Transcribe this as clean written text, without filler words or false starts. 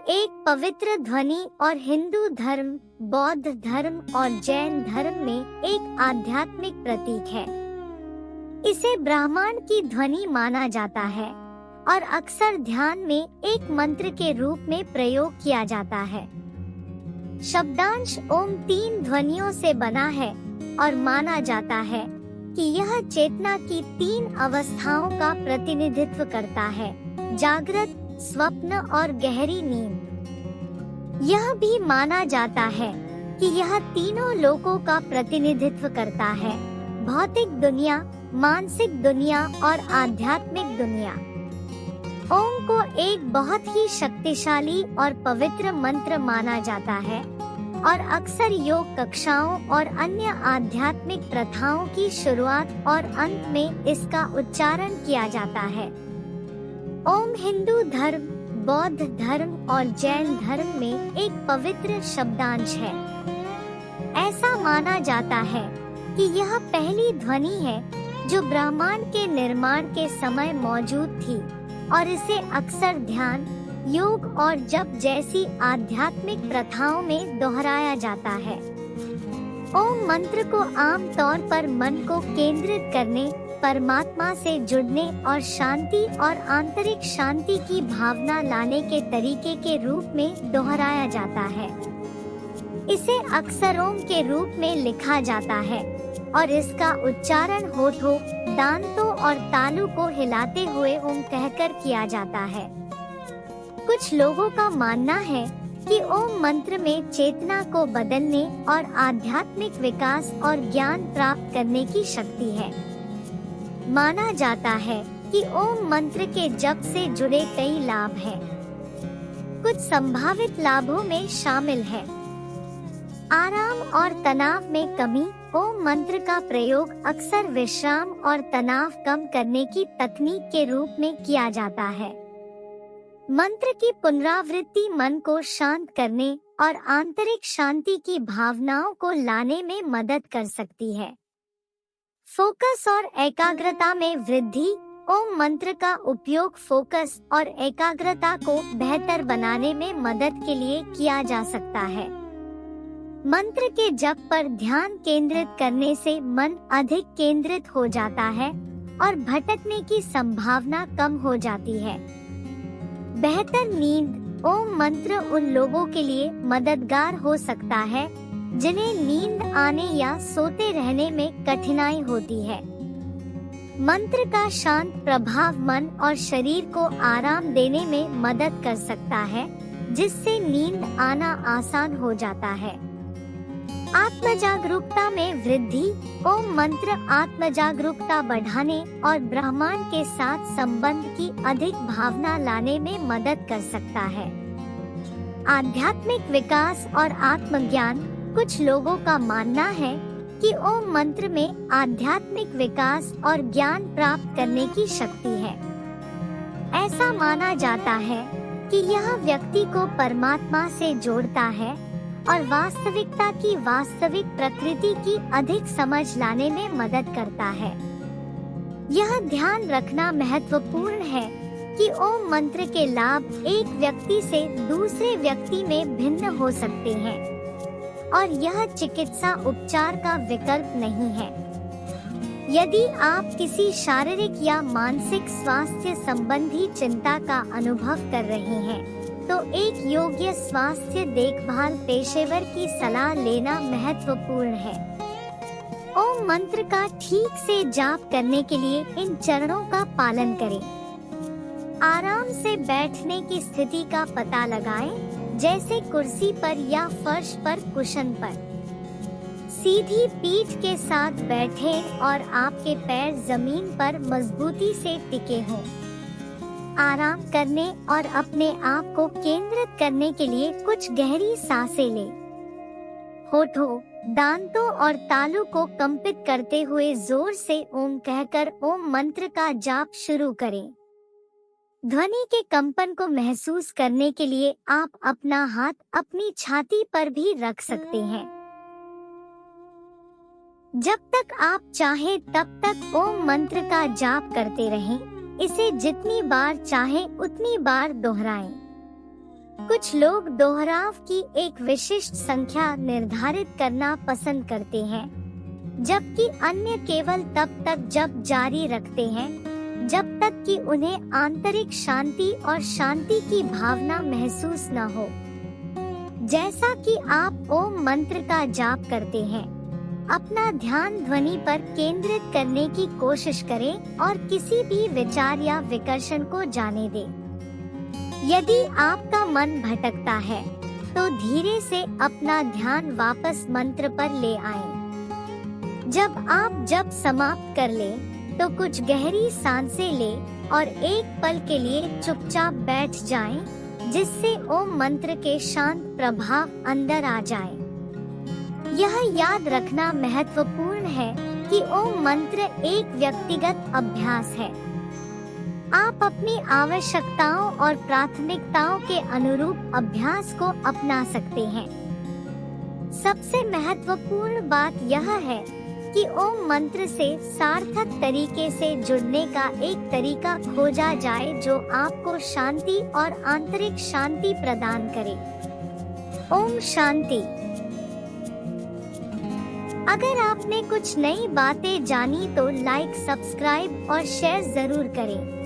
एक पवित्र ध्वनि और हिंदू धर्म, बौद्ध धर्म और जैन धर्म में एक आध्यात्मिक प्रतीक है। इसे ब्रह्मांड की ध्वनि माना जाता है और अक्सर ध्यान में एक मंत्र के रूप में प्रयोग किया जाता है। शब्दांश ओम 3 ध्वनियों से बना है और माना जाता है कि यह चेतना की 3 अवस्थाओं का प्रतिनिधित्व करता है: जागृत, स्वप्न और गहरी नींद। यह भी माना जाता है कि यह तीनों लोकों का प्रतिनिधित्व करता है: भौतिक दुनिया, मानसिक दुनिया और आध्यात्मिक दुनिया। ओम को एक बहुत ही शक्तिशाली और पवित्र मंत्र माना जाता है और अक्सर योग कक्षाओं और अन्य आध्यात्मिक प्रथाओं की शुरुआत और अंत में इसका उच्चारण किया जाता है। ओम हिंदू धर्म, बौद्ध धर्म और जैन धर्म में एक पवित्र शब्दांश है। ऐसा माना जाता है कि यह पहली ध्वनि है जो ब्रह्मांड के निर्माण के समय मौजूद थी और इसे अक्सर ध्यान, योग और जप जैसी आध्यात्मिक प्रथाओं में दोहराया जाता है। ओम मंत्र को आम तौर पर मन को केंद्रित करने, परमात्मा से जुड़ने और शांति और आंतरिक शांति की भावना लाने के तरीके के रूप में दोहराया जाता है। इसे अक्सर ओम के रूप में लिखा जाता है और इसका उच्चारण होठों, दांतों और तालू को हिलाते हुए ओम कहकर किया जाता है। कुछ लोगों का मानना है कि ओम मंत्र में चेतना को बदलने और आध्यात्मिक विकास और ज्ञान प्राप्त करने की शक्ति है। माना जाता है कि ओम मंत्र के जप से जुड़े कई लाभ हैं। कुछ संभावित लाभों में शामिल है: आराम और तनाव में कमी। ओम मंत्र का प्रयोग अक्सर विश्राम और तनाव कम करने की तकनीक के रूप में किया जाता है। मंत्र की पुनरावृत्ति मन को शांत करने और आंतरिक शांति की भावनाओं को लाने में मदद कर सकती है। फोकस और एकाग्रता में वृद्धि। ओम मंत्र का उपयोग फोकस और एकाग्रता को बेहतर बनाने में मदद के लिए किया जा सकता है। मंत्र के जप पर ध्यान केंद्रित करने से मन अधिक केंद्रित हो जाता है और भटकने की संभावना कम हो जाती है। बेहतर नींद। ओम मंत्र उन लोगों के लिए मददगार हो सकता है जिन्हें नींद आने या सोते रहने में कठिनाई होती है। मंत्र का शांत प्रभाव मन और शरीर को आराम देने में मदद कर सकता है, जिससे नींद आना आसान हो जाता है। आत्मजागरूकता में वृद्धि। ओम मंत्र आत्मजागरूकता बढ़ाने और ब्रह्मांड के साथ संबंध की अधिक भावना लाने में मदद कर सकता है। आध्यात्मिक विकास और आत्मज्ञान। कुछ लोगों का मानना है कि ओम मंत्र में आध्यात्मिक विकास और ज्ञान प्राप्त करने की शक्ति है। ऐसा माना जाता है कि यह व्यक्ति को परमात्मा से जोड़ता है और वास्तविकता की वास्तविक प्रकृति की अधिक समझ लाने में मदद करता है। यह ध्यान रखना महत्वपूर्ण है कि ओम मंत्र के लाभ एक व्यक्ति से दूसरे व्यक्ति में भिन्न हो सकते हैं और यह चिकित्सा उपचार का विकल्प नहीं है। यदि आप किसी शारीरिक या मानसिक स्वास्थ्य संबंधी चिंता का अनुभव कर रहे हैं, तो एक योग्य स्वास्थ्य देखभाल पेशेवर की सलाह लेना महत्वपूर्ण है। ओम मंत्र का ठीक से जाप करने के लिए इन चरणों का पालन करें। आराम से बैठने की स्थिति का पता लगाएं, जैसे कुर्सी पर या फर्श पर कुशन पर। सीधी पीठ के साथ बैठें और आपके पैर जमीन पर मजबूती से टिके हों। आराम करने और अपने आप को केंद्रित करने के लिए कुछ गहरी सांसें लें। होठों, दांतों और तालू को कंपित करते हुए जोर से ओम कहकर ओम मंत्र का जाप शुरू करें। ध्वनि के कंपन को महसूस करने के लिए आप अपना हाथ अपनी छाती पर भी रख सकते हैं। जब तक आप चाहें तब तक ओम मंत्र का जाप करते रहें। इसे जितनी बार चाहें उतनी बार दोहराएं। कुछ लोग दोहराव की एक विशिष्ट संख्या निर्धारित करना पसंद करते हैं, जबकि अन्य केवल तब तक जप जारी रखते हैं जब तक कि उन्हें आंतरिक शांति और शांति की भावना महसूस न हो। जैसा कि आप ओम मंत्र का जाप करते हैं, अपना ध्यान ध्वनि पर केंद्रित करने की कोशिश करें और किसी भी विचार या विकर्षण को जाने दें। यदि आपका मन भटकता है, तो धीरे से अपना ध्यान वापस मंत्र पर ले आएं। जब आप जप समाप्त कर लें, तो कुछ गहरी सांसें लें और एक पल के लिए चुपचाप बैठ जाएं, जिससे ओम मंत्र के शांत प्रभाव अंदर आ जाएं। यह याद रखना महत्वपूर्ण है कि ओम मंत्र एक व्यक्तिगत अभ्यास है। आप अपनी आवश्यकताओं और प्राथमिकताओं के अनुरूप अभ्यास को अपना सकते हैं। सबसे महत्वपूर्ण बात यह है कि ओम मंत्र से सार्थक तरीके से जुड़ने का एक तरीका खोजा जाए जो आपको शांति और आंतरिक शांति प्रदान करे। ओम शांति। अगर आपने कुछ नई बातें जानी तो लाइक, सब्सक्राइब और शेयर जरूर करें।